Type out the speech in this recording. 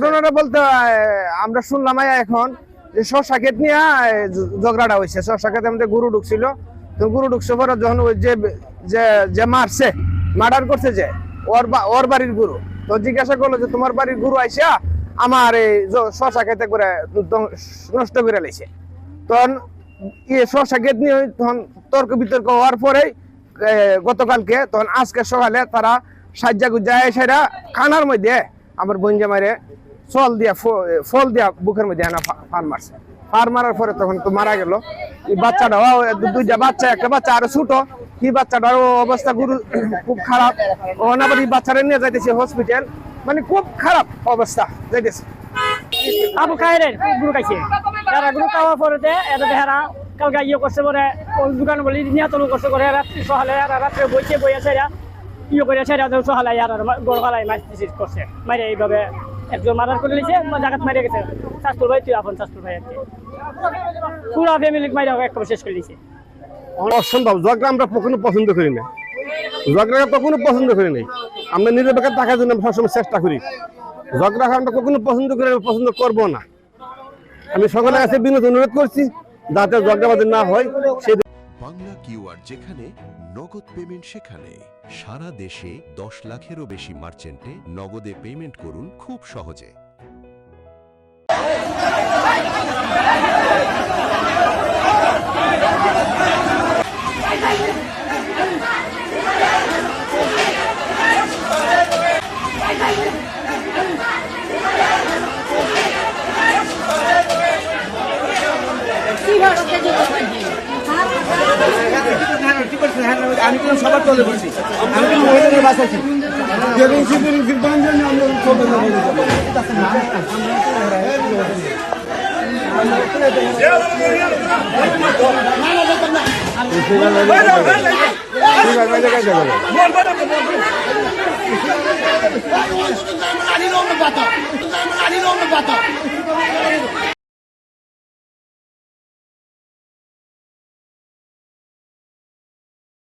ঘটনাটা বলতে আমরা শুনলাম এখন যে শশা ক্ষেত নিয়ে ঝগড়াটা হয়েছে। শশা ক্ষেতে আমাদের গরু ঢুকছিল, তো গরু ঢুকছে পরে যখন ওই যে মারছে, মার্ডার করছে যে ওর বাড়ির গরু, তো জিজ্ঞাসা করলো যে তোমার বাড়ির গরু আইসা আমার এই শশা ক্ষেতে করে নষ্ট করে লাইছে। তখন শশা ক্ষেত নিয়ে তখন তর্ক বিতর্ক হওয়ার পরেই গতকালকে তখন আজকে সকালে তারা সাজ্জা গুজ্জা সেটা কানার মধ্যে আমার বঞ্জা মারে ফল দিয়া বুকের মধ্যে আনা ফার মারছে। ফার মারার পরে তখন তো মারা গেল। এই বাচ্চাটাও দুইটা বাচ্চা, একটা বাচ্চা আরো ছোট, কি বাচ্চাটার অবস্থা গুরু খুব খারাপ। ওখানে আবার এই বাচ্চারা নিয়ে যাইতেছে হসপিটাল, মানে খুব খারাপ অবস্থা যাইতেছে। আবু খায়ের গুরু খাইছে, এরা গুরু খাওয়ার পরে এটা হেরা কালকে ইয়ে করছে পরে ওই দোকান বলি নিয়ন্ত্রণ করছে করে রাত্রি সকালে রাত্রে বইছে এরা ইয়ে করে সেরা সকালে গড় গলায় মাছ করছে, মারে এইভাবে একজন মার্ডার করে নিয়েছে, জায়গাত মারিয়ে গেছে। শাস্তুর ভাই তুই আপন শাস্তুর ভাই আর কি পুরো ফ্যামিলি মাইরা একবার শেষ করে দিয়েছে। অসম্ভব, ঝগড়া আমরা কখনো পছন্দ করি না, ঝগড়া কখনো পছন্দ করি নাই। আমরা নিজের বেকার টাকার জন্য সবসময় চেষ্টা করি, ঝগড়া আমরা কখনো পছন্দ করি না, পছন্দ করবো না। আমি সকলের কাছে বিনোদন অনুরোধ করছি যাতে ঝগড়াবাজি না হয়। বাংলা কিউআর, যেখানে নগদ পেমেন্ট সেখানে। সারা দেশে 10 লাখেরও বেশি মার্চেন্টে নগদে পেমেন্ট করুন খুব সহজে। আমি কিন্তু সবার তলে বলছি, আমি কিন্তু মহিলাদের বাঁচাচ্ছি। I